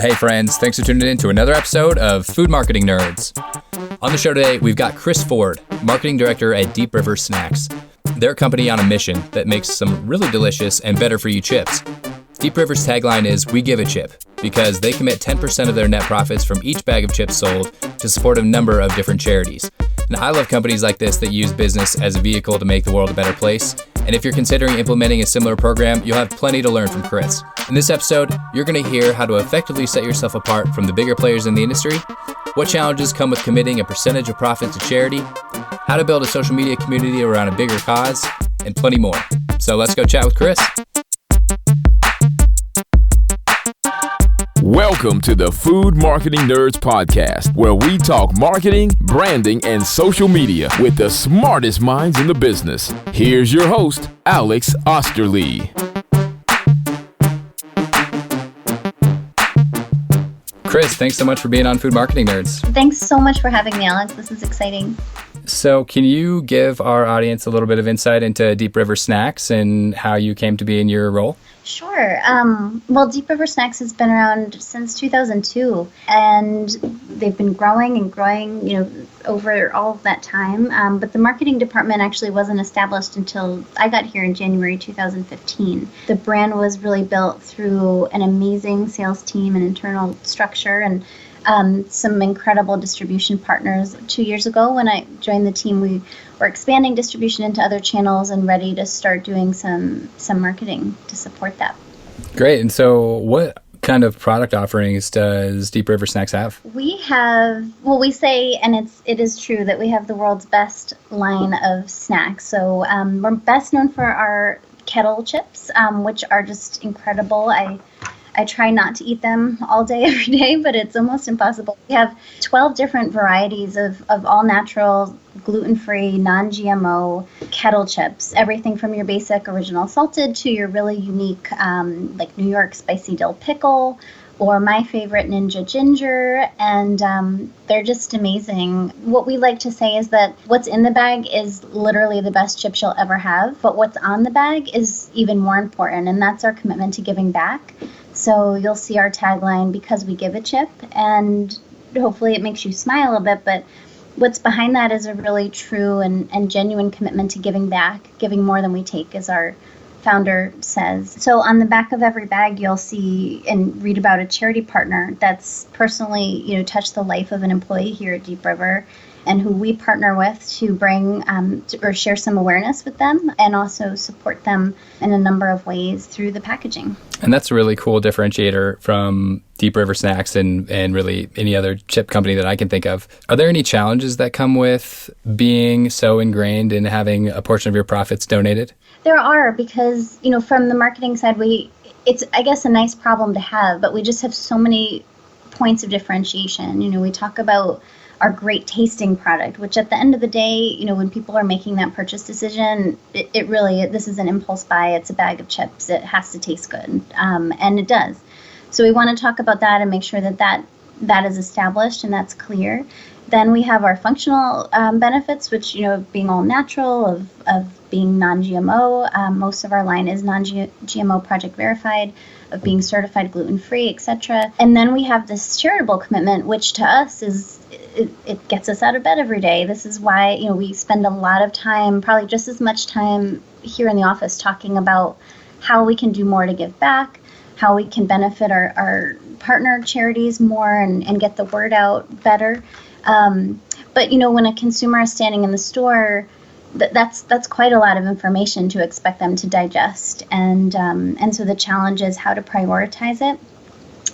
Hey friends, thanks for tuning in to another episode of Food Marketing Nerds. On the show today, we've got Kris Ford, Marketing Director at Deep River Snacks. They're a company on a mission that makes some really delicious and better for you chips. Deep River's tagline is, "We give a chip," because they commit 10% of their net profits from each bag of chips sold to support a number of different charities. And I love companies like this that use business as a vehicle to make the world a better place. And if you're considering implementing a similar program, you'll have plenty to learn from Kris. In this episode, you're going to hear how to effectively set yourself apart from the bigger players in the industry, what challenges come with committing a percentage of profits to charity, how to build a social media community around a bigger cause, and plenty more. So let's go chat with Kris. Welcome to the Food Marketing Nerds Podcast, where we talk marketing, branding, and social media with the smartest minds in the business. Here's your host, Alex Osterly. Kris, thanks so much for being on Food Marketing Nerds. Thanks so much for having me, Alex. This is exciting. So can you give our audience a little bit of insight into Deep River Snacks and how you came to be in your role? Sure. Well, Deep River Snacks has been around since 2002, and they've been growing and growing, over all of that time. But the marketing department actually wasn't established until I got here in January 2015. The brand was really built through an amazing sales team and internal structure, and some incredible distribution partners. 2 years ago, when I joined the team, we were expanding distribution into other channels and ready to start doing some marketing to support that. Great. And so what kind of product offerings does Deep River Snacks have? We have, we say, and it is true, that we have the world's best line of snacks. So we're best known for our kettle chips, which are just incredible. I try not to eat them all day, every day, but it's almost impossible. We have 12 different varieties of all natural, gluten-free, non-GMO kettle chips. Everything from your basic original salted to your really unique, like New York spicy dill pickle, or my favorite Ninja Ginger, and they're just amazing. What we like to say is that what's in the bag is literally the best chips you'll ever have, but what's on the bag is even more important, and that's our commitment to giving back. So you'll see our tagline, "Because we give a chip," and hopefully it makes you smile a bit, but what's behind that is a really true and genuine commitment to giving back, giving more than we take, as our founder says. So on the back of every bag, you'll see and read about a charity partner that's personally, touched the life of an employee here at Deep River, and who we partner with to bring or share some awareness with them, and also support them in a number of ways through the packaging. And that's a really cool differentiator from Deep River Snacks and really any other chip company that I can think of. Are there any challenges that come with being so ingrained in having a portion of your profits donated? There are, because, from the marketing side, it's, I guess, a nice problem to have, but we just have so many points of differentiation. We talk about our great tasting product, which at the end of the day, when people are making that purchase decision, it really, this is an impulse buy. It's a bag of chips. It has to taste good. And it does. So we want to talk about that and make sure that is established and that's clear. Then we have our functional benefits, which, being all natural, of being non-GMO. Most of our line is non-GMO project verified, of being certified gluten-free, etc. And then we have this charitable commitment, which to us is, it gets us out of bed every day. This is why, we spend a lot of time, probably just as much time here in the office, talking about how we can do more to give back, how we can benefit our partner charities more and get the word out better. But when a consumer is standing in the store, that's quite a lot of information to expect them to digest. And so the challenge is how to prioritize it,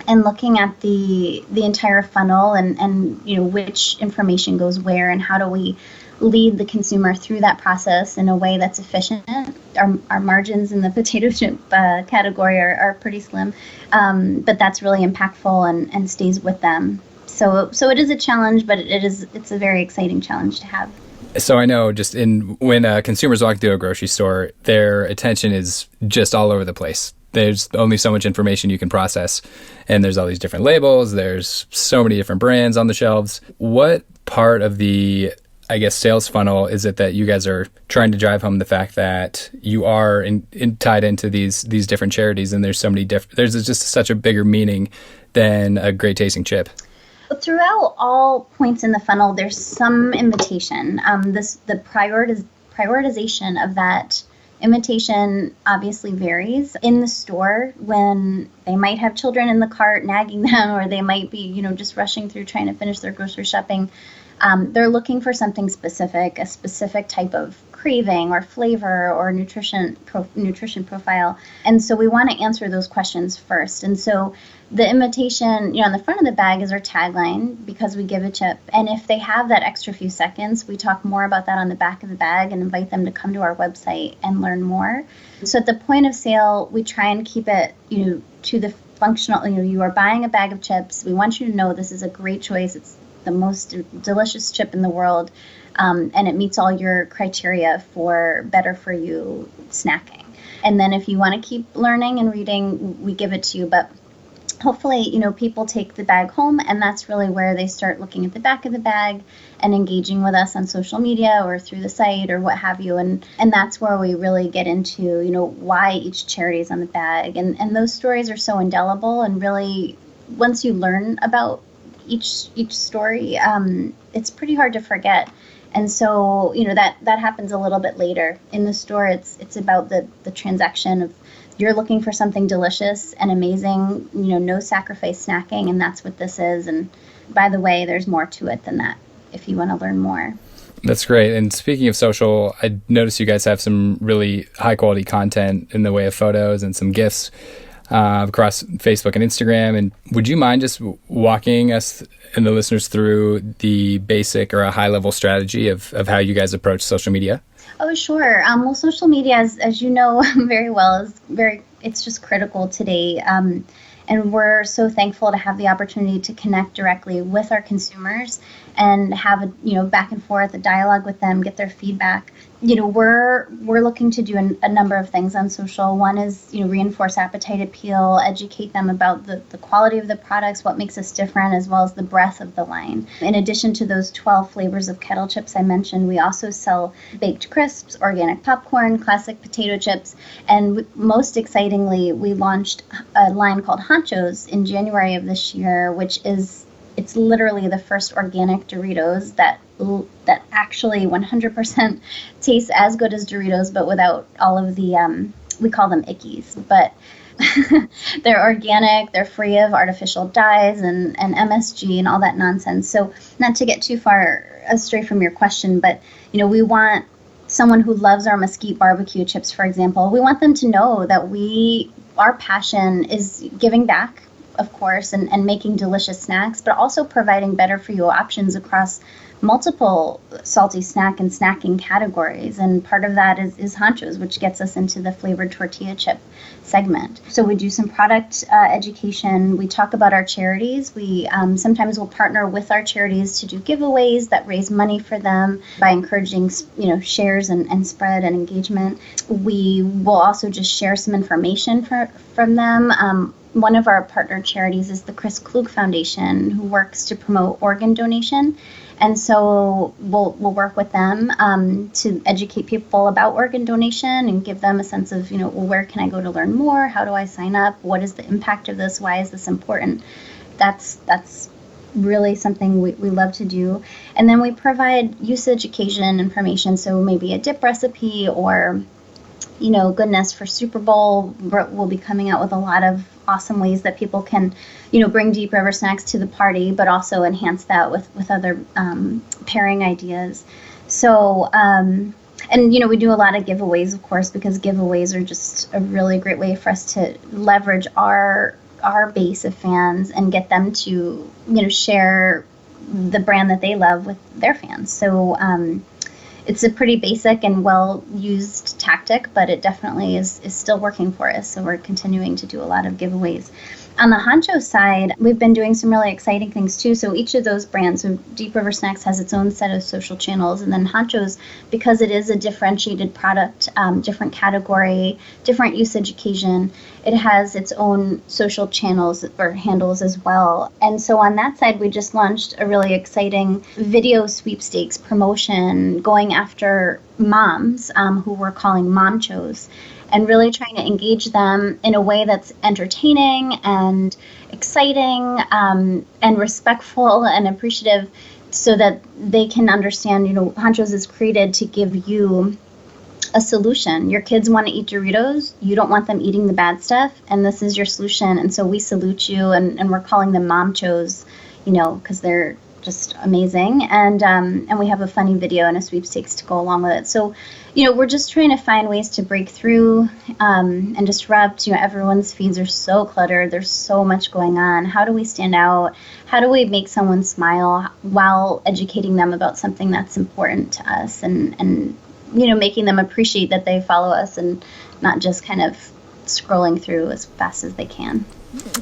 and looking at the entire funnel and which information goes where, and how do we lead the consumer through that process in a way that's efficient. Our margins in the potato chip category are pretty slim, but that's really impactful and stays with them. So it is a challenge, but it's a very exciting challenge to have. So I know when consumers walk through a grocery store, their attention is just all over the place. There's only so much information you can process, and there's all these different labels. There's so many different brands on the shelves. What part of the I guess, sales funnel is it that you guys are trying to drive home the fact that you are tied into these different charities, and there's so many different, there's just such a bigger meaning than a great tasting chip? Throughout all points in the funnel, there's some invitation. The prioritization of that invitation obviously varies. In the store, when they might have children in the cart nagging them, or they might be, just rushing through trying to finish their grocery shopping, they're looking for something specific, a specific type of craving or flavor or nutrition profile. And so we want to answer those questions first. And so the invitation, on the front of the bag is our tagline, because we give a chip. And if they have that extra few seconds, we talk more about that on the back of the bag and invite them to come to our website and learn more. So at the point of sale, we try and keep it, to the functional, you are buying a bag of chips. We want you to know this is a great choice. It's the most delicious chip in the world. And it meets all your criteria for better for you snacking. And then if you want to keep learning and reading, we give it to you. But hopefully, people take the bag home, and that's really where they start looking at the back of the bag and engaging with us on social media or through the site or what have you. And that's where we really get into, why each charity is on the bag. And those stories are so indelible, and really, once you learn about each story, it's pretty hard to forget. And so, that happens a little bit later. In the store, it's about the transaction of, you're looking for something delicious and amazing, no sacrifice snacking, and that's what this is. And by the way, there's more to it than that if you want to learn more. That's great. And speaking of social, I noticed you guys have some really high quality content in the way of photos and some GIFs across Facebook and Instagram. And would you mind just walking us and the listeners through the basic or a high level strategy of how you guys approach social media? Oh, sure. Well, social media, as you know very well, it's just critical today. And we're so thankful to have the opportunity to connect directly with our consumers and have a back and forth, a dialogue with them, get their feedback. We're looking to do a number of things on social. One is reinforce appetite appeal, educate them about the quality of the products, what makes us different, as well as the breadth of the line. In addition to those 12 flavors of kettle chips I mentioned, we also sell baked crisps, organic popcorn, classic potato chips, and most excitingly, we launched a line called Honchos in January of this year, which is it's literally the first organic Doritos that actually 100% tastes as good as Doritos, but without all of the, we call them ickies, but they're organic, they're free of artificial dyes and MSG and all that nonsense. So not to get too far astray from your question, but, we want someone who loves our mesquite barbecue chips, for example, we want them to know that our passion is giving back, of course, and making delicious snacks, but also providing better for you options across multiple salty snack and snacking categories. And part of that is Honchos, which gets us into the flavored tortilla chip segment. So we do some product education. We talk about our charities. We sometimes will partner with our charities to do giveaways that raise money for them by encouraging shares and spread and engagement. We will also just share some information from them. One of our partner charities is the Chris Klug Foundation, who works to promote organ donation. And so we'll work with them to educate people about organ donation and give them a sense of, where can I go to learn more? How do I sign up? What is the impact of this? Why is this important? That's really something we love to do. And then we provide usage occasion information. So maybe a dip recipe or, goodness, for Super Bowl, we'll be coming out with a lot of awesome ways that people can, bring Deep River snacks to the party, but also enhance that with other pairing ideas. So, and, we do a lot of giveaways, of course, because giveaways are just a really great way for us to leverage our base of fans and get them to, share the brand that they love with their fans. So, it's a pretty basic and well-used tactic, but it definitely is still working for us. So we're continuing to do a lot of giveaways. On the Honcho side, we've been doing some really exciting things too. So each of those brands, so Deep River Snacks has its own set of social channels, and then Honcho's, because it is a differentiated product, different category, different usage occasion, it has its own social channels or handles as well. And so on that side, we just launched a really exciting video sweepstakes promotion going after moms who we're calling Momchos, and really trying to engage them in a way that's entertaining and exciting and respectful and appreciative, so that they can understand, Honchos is created to give you a solution. Your kids want to eat Doritos. You don't want them eating the bad stuff, and this is your solution. And so we salute you, and we're calling them Momchos, because they're just amazing. And we have a funny video and a sweepstakes to go along with it. So, we're just trying to find ways to break through and disrupt. Everyone's feeds are so cluttered. There's so much going on. How do we stand out? How do we make someone smile while educating them about something that's important to us, and making them appreciate that they follow us and not just kind of scrolling through as fast as they can.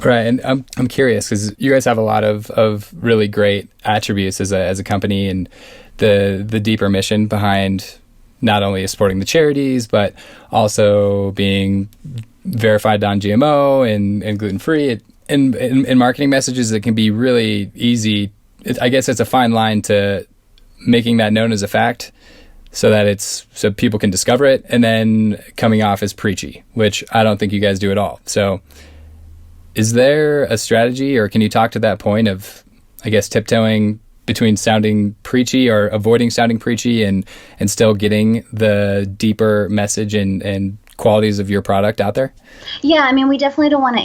Right, and I'm curious because you guys have a lot of really great attributes as a company, and the deeper mission behind not only supporting the charities but also being verified non-GMO and gluten-free. In marketing messages, it can be really easy. I guess it's a fine line to making that known as a fact, so that so people can discover it, and then coming off as preachy, which I don't think you guys do at all. So is there a strategy, or can you talk to that point of, I guess, tiptoeing between sounding preachy or avoiding sounding preachy and still getting the deeper message and qualities of your product out there? Yeah, we definitely don't want to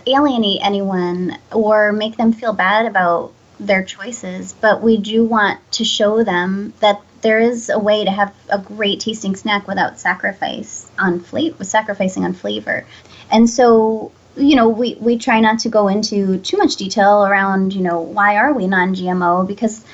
alienate anyone or make them feel bad about their choices, but we do want to show them that there is a way to have a great tasting snack without sacrificing on flavor. And so, we try not to go into too much detail around, why are we non-GMO? Because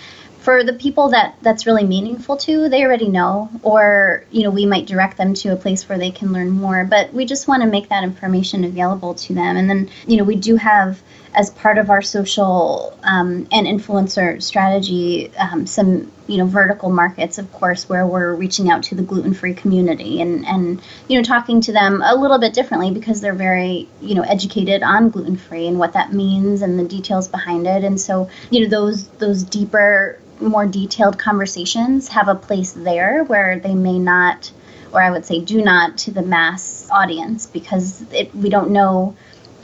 for the people that's really meaningful to, they already know, or, we might direct them to a place where they can learn more, but we just want to make that information available to them. And then, we do have, as part of our social and influencer strategy, some, vertical markets, of course, where we're reaching out to the gluten-free community and talking to them a little bit differently, because they're very, educated on gluten-free and what that means and the details behind it. And so, those deeper, more detailed conversations have a place there where they may not, or I would say do not, to the mass audience, because we don't know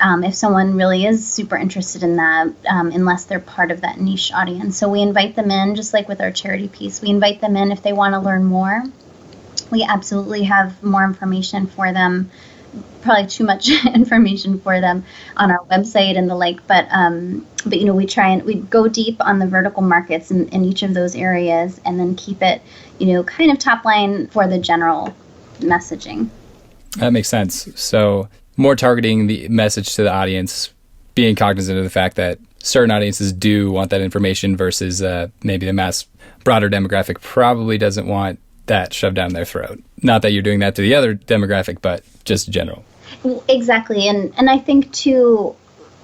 if someone really is super interested in that unless they're part of that niche audience. So we invite them in, just like with our charity piece. We invite them in if they want to learn more. We absolutely have more information for them, probably too much information for them on our website and the like. But we go deep on the vertical markets in each of those areas, and then keep it, kind of top line for the general messaging. That makes sense. So more targeting the message to the audience, being cognizant of the fact that certain audiences do want that information versus maybe the broader demographic probably doesn't want that shoved down their throat. Not that you're doing that to the other demographic, but just general. Exactly. And I think too,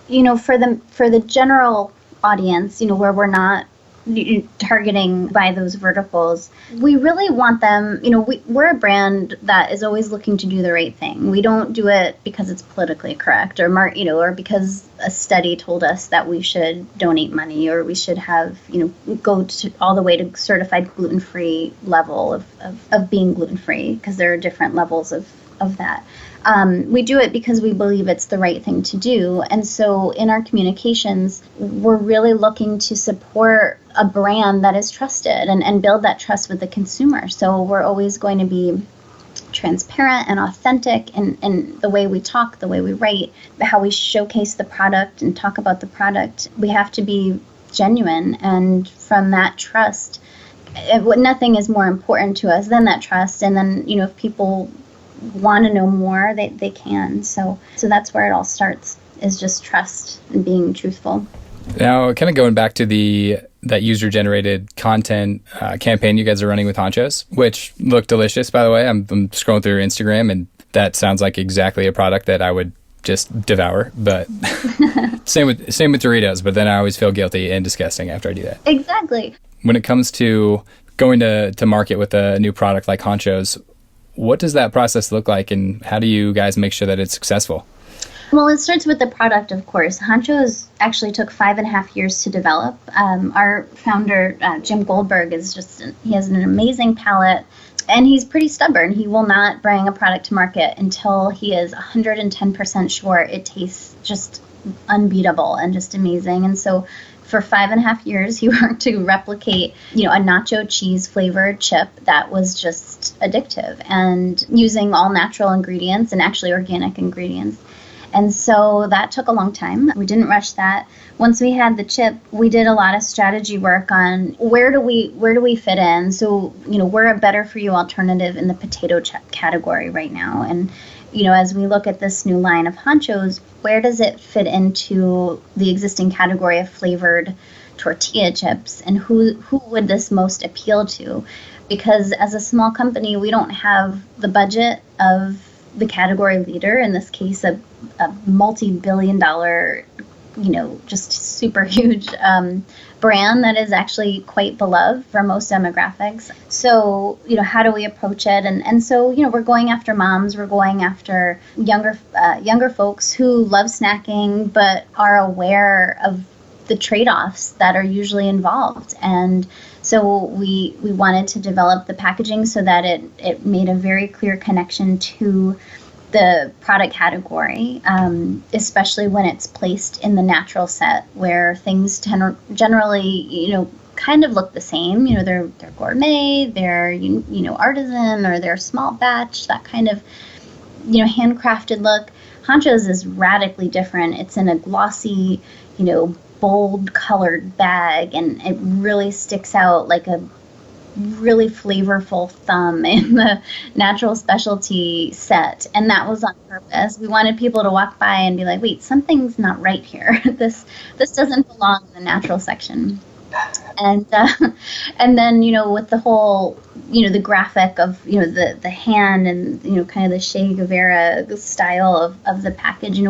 for the general audience, where we're not targeting by those verticals, we really want them, we're a brand that is always looking to do the right thing. We don't do it because it's politically correct or because a study told us that we should donate money, or we should have, go to all the way to certified gluten-free level of being gluten-free, because there are different levels of that. We do it because we believe it's the right thing to do. And so in our communications, we're really looking to support a brand that is trusted and build that trust with the consumer. So we're always going to be transparent and authentic in the way we talk, the way we write, how we showcase the product and talk about the product. We have to be genuine. And from that trust, nothing is more important to us than that trust. And then, if people want to know more, they can. So that's where it all starts, is just trust and being truthful. Now, kind of going back to that user-generated content campaign you guys are running with Honchos, which look delicious, by the way. I'm scrolling through your Instagram, and that sounds like exactly a product that I would just devour. But same with Doritos, but then I always feel guilty and disgusting after I do that. Exactly. When it comes to going to market with a new product like Honchos, what does that process look like, and how do you guys make sure that it's successful? Well, it starts with the product, of course. Honchos actually took 5.5 years to develop. Our founder, Jim Goldberg, he has an amazing palate, and he's pretty stubborn. He will not bring a product to market until he is 110% sure it tastes just unbeatable and just amazing. And so for 5.5 years, he worked to replicate, a nacho cheese flavored chip that was just addictive, and using all natural ingredients and actually organic ingredients. And so that took a long time. We didn't rush that. Once we had the chip, we did a lot of strategy work on where do we fit in. So, we're a better for you alternative in the potato chip category right now. And, as we look at this new line of Honchos, where does it fit into the existing category of flavored tortilla chips, and who would this most appeal to? Because as a small company, we don't have the budget of the category leader, in this case, a multi-billion-dollar, just super huge brand that is actually quite beloved for most demographics. So, how do we approach it? And so, we're going after moms, we're going after younger folks who love snacking but are aware of the trade-offs that are usually involved. And so we wanted to develop the packaging so that it made a very clear connection to the product category, especially when it's placed in the natural set where things generally, kind of look the same. They're gourmet, they're, artisan, or they're small batch, that kind of, handcrafted look. Honchos is radically different. It's in a glossy, bold colored bag, and it really sticks out like a really flavorful thumb in the natural specialty set. And that was on purpose. We wanted people to walk by and be like, wait, something's not right here. This doesn't belong in the natural section. And then, with the whole, the graphic of, the hand and, kind of the Che Guevara style of the package,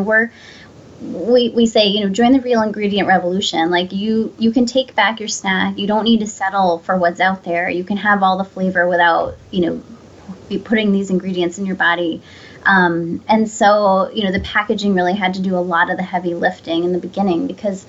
we say, join the real ingredient revolution. Like you can take back your snack. You don't need to settle for what's out there. You can have all the flavor without, be putting these ingredients in your body. And so, the packaging really had to do a lot of the heavy lifting in the beginning because,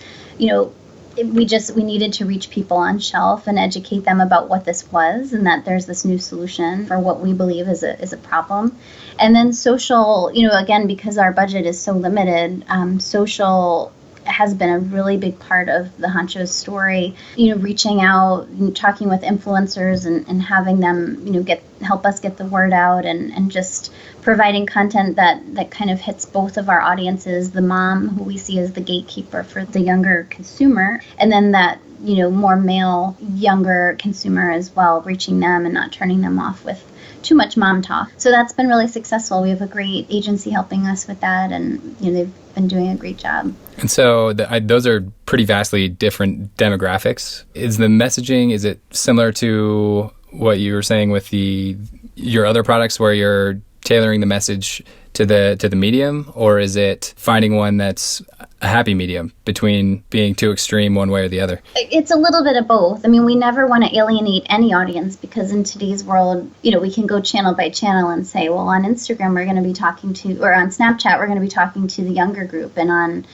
we needed to reach people on shelf and educate them about what this was and that there's this new solution for what we believe is a problem. And then social, again, because our budget is so limited, social has been a really big part of the Honchos story, reaching out, talking with influencers and having them, help us get the word out and just providing content that kind of hits both of our audiences, the mom, who we see as the gatekeeper for the younger consumer, and then that, more male, younger consumer as well, reaching them and not turning them off with too much mom talk. So that's been really successful. We have a great agency helping us with that, and they've been doing a great job. And so those are pretty vastly different demographics. Is the messaging, is it similar to what you were saying with your other products where you're tailoring the message to the medium, or is it finding one that's a happy medium between being too extreme one way or the other? It's a little bit of both. I mean, we never want to alienate any audience because in today's world, we can go channel by channel and say, well, on Instagram, we're going to be talking to, or on Snapchat, we're going to be talking to the younger group, and on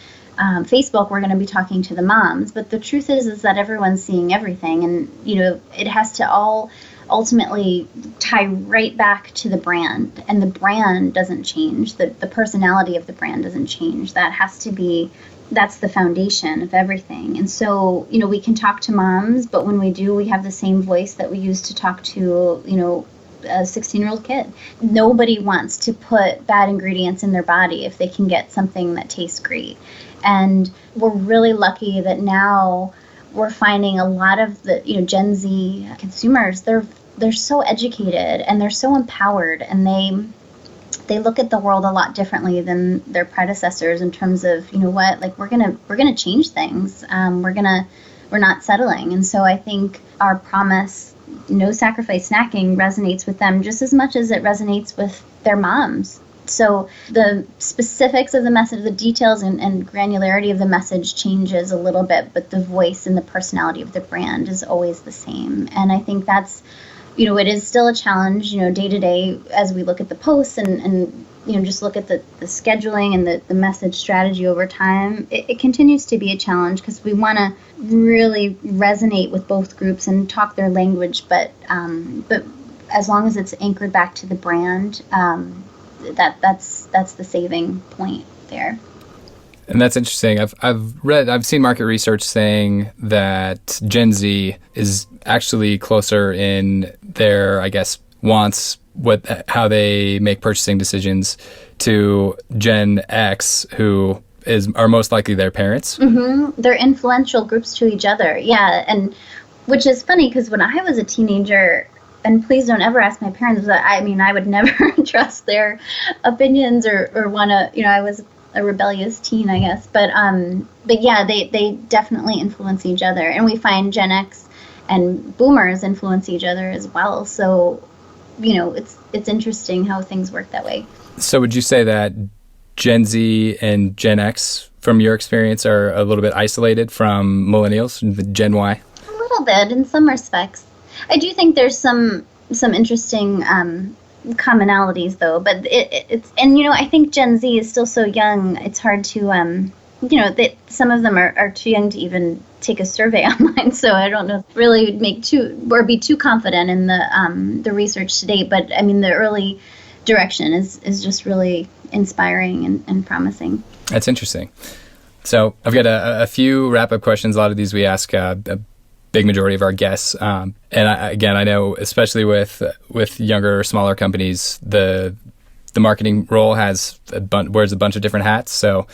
Facebook, we're going to be talking to the moms. But the truth is that everyone's seeing everything, and, it has to all ultimately tie right back to the brand, and the brand doesn't change. The personality of the brand doesn't change. That's the foundation of everything. And so, we can talk to moms, but when we do, we have the same voice that we use to talk to, a 16-year-old kid. Nobody wants to put bad ingredients in their body if they can get something that tastes great. And we're really lucky that now we're finding a lot of the, Gen Z consumers, they're so educated and they're so empowered, and they look at the world a lot differently than their predecessors in terms of, like we're gonna change things. We're not settling. And so I think our promise, no sacrifice snacking, resonates with them just as much as it resonates with their moms. So the specifics of the message, the details and granularity of the message changes a little bit, but the voice and the personality of the brand is always the same. And I think that's, it is still a challenge, day to day as we look at the posts and just look at the scheduling and the message strategy over time. It continues to be a challenge because we want to really resonate with both groups and talk their language, but as long as it's anchored back to the brand, that's the saving point there. And that's interesting. I've seen market research saying that Gen Z is actually closer in their, I guess, wants, how they make purchasing decisions to Gen X, who are most likely their parents. Mm-hmm. They're influential groups to each other. Yeah. And which is funny because when I was a teenager, and please don't ever ask my parents, I would never trust their opinions or want to, I was a rebellious teen, I guess. But yeah, they definitely influence each other. And we find Gen X and boomers influence each other as well. So, it's interesting how things work that way. So would you say that Gen Z and Gen X, from your experience, are a little bit isolated from millennials, the Gen Y? A little bit in some respects. I do think there's some interesting commonalities, though. But it's I think Gen Z is still so young. It's hard to some of them are too young to even take a survey online. So I don't know, really be too confident in the research to date. But the early direction is just really inspiring and promising. That's interesting. So I've got a few wrap-up questions. A lot of these we ask a big majority of our guests. And I know, especially with younger or smaller companies, the marketing role wears a bunch of different hats. So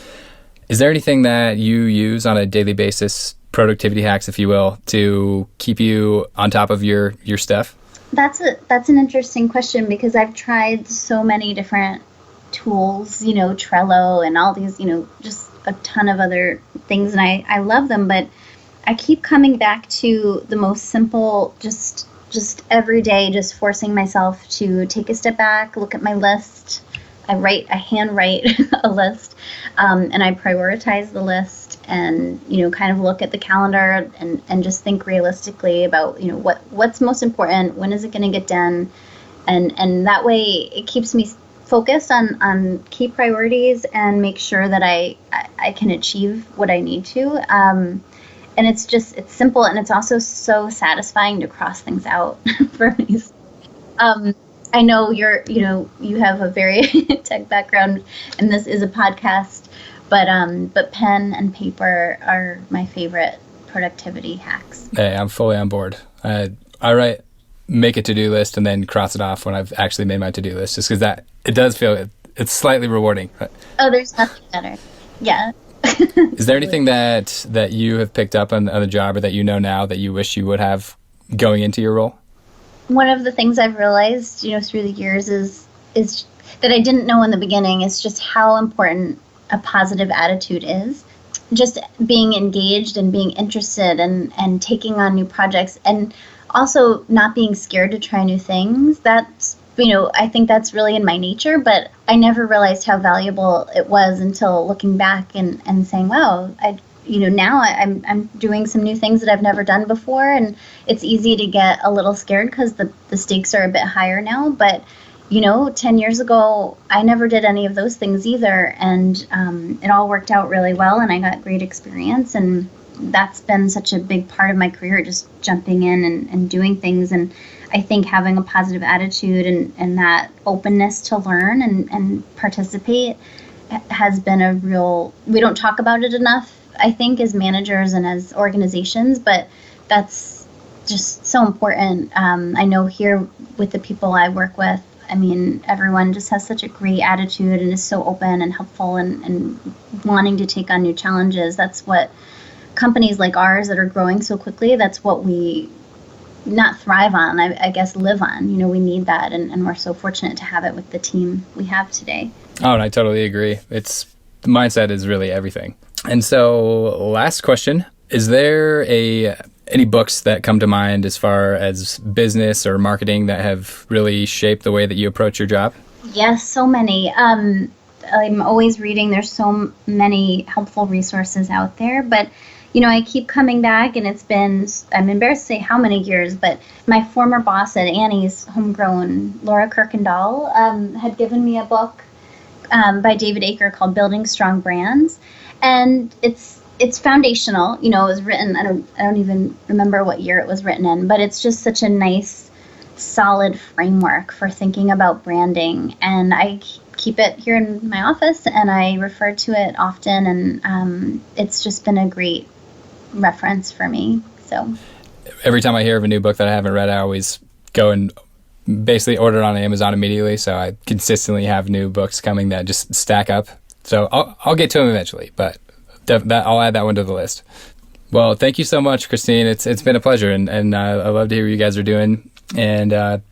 is there anything that you use on a daily basis, productivity hacks, if you will, to keep you on top of your stuff? That's an interesting question because I've tried so many different tools, Trello and all these, just a ton of other things, and I love them, but I keep coming back to the most simple, just every day, just forcing myself to take a step back, look at my list. I handwrite a list, and I prioritize the list, and kind of look at the calendar and just think realistically about what's most important, when is it going to get done, and that way it keeps me focused on key priorities and make sure that I can achieve what I need to. And it's simple, and it's also so satisfying to cross things out for me. I know you have a very tech background, and this is a podcast, but pen and paper are my favorite productivity hacks. Hey, I'm fully on board. I make a to-do list and then cross it off when I've actually made my to-do list, just because that it does feel it's slightly rewarding. Oh, there's nothing better. Yeah. Is there anything that you have picked up on the job, or that now that you wish you would have going into your role? One of the things I've realized, through the years is that I didn't know in the beginning is just how important a positive attitude is. Just being engaged and being interested and taking on new projects, and also not being scared to try new things. That's, I think that's really in my nature, but I never realized how valuable it was until looking back and saying, wow, now I'm doing some new things that I've never done before, and it's easy to get a little scared because the stakes are a bit higher now. But 10 years ago, I never did any of those things either, and it all worked out really well, and I got great experience, and that's been such a big part of my career, just jumping in and doing things. And I think having a positive attitude and that openness to learn and participate has been a real, we don't talk about it enough, I think, as managers and as organizations, but that's just so important. I know here with the people I work with, everyone just has such a great attitude and is so open and helpful and wanting to take on new challenges. That's what companies like ours that are growing so quickly, that's what we not thrive on, I guess live on. We need that, and we're so fortunate to have it with the team we have today. Oh, and I totally agree. The mindset is really everything. And so, last question, is there any books that come to mind as far as business or marketing that have really shaped the way that you approach your job? Yes, so many. I'm always reading. There's so many helpful resources out there, but I keep coming back, and it's been, I'm embarrassed to say how many years, but my former boss at Annie's Homegrown, Laura Kirkendall, had given me a book by David Aker called Building Strong Brands, and it's foundational. It was written, I don't even remember what year it was written in, but it's just such a nice, solid framework for thinking about branding, and I keep it here in my office, and I refer to it often, and it's just been a great reference for me. So every time I hear of a new book that I haven't read, I always go and basically order it on Amazon immediately. So I consistently have new books coming that just stack up. So I'll get to them eventually, but I'll add that one to the list. Well, thank you so much, Christine. It's been a pleasure, and I love to hear what you guys are doing, and the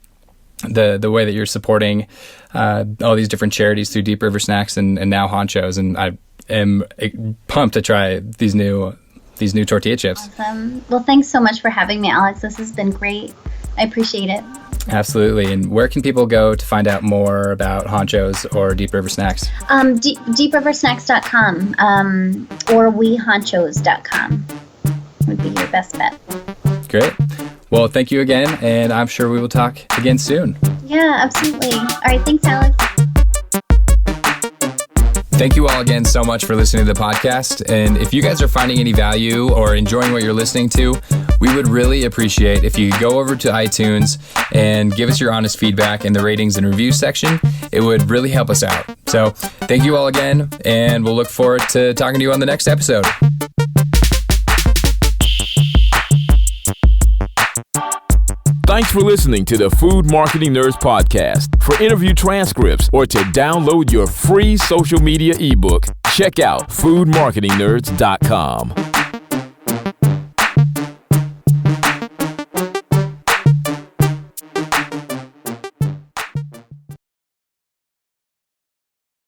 way that you're supporting all these different charities through Deep River Snacks and now Honchos. And I am pumped to try these new tortilla chips. Awesome. Well, thanks so much for having me, Alex. This has been great. I appreciate it. Absolutely. And where can people go to find out more about Honchos or Deep River Snacks? DeepRiverSnacks.com or WeHonchos.com would be your best bet. Great. Well, thank you again, and I'm sure we will talk again soon. Yeah, absolutely. All right. Thanks, Alex. Thank you all again so much for listening to the podcast. And if you guys are finding any value or enjoying what you're listening to, we would really appreciate if you go over to iTunes and give us your honest feedback in the ratings and reviews section. It would really help us out. So thank you all again, and we'll look forward to talking to you on the next episode. Thanks for listening to the Food Marketing Nerds podcast. For interview transcripts or to download your free social media ebook, check out foodmarketingnerds.com.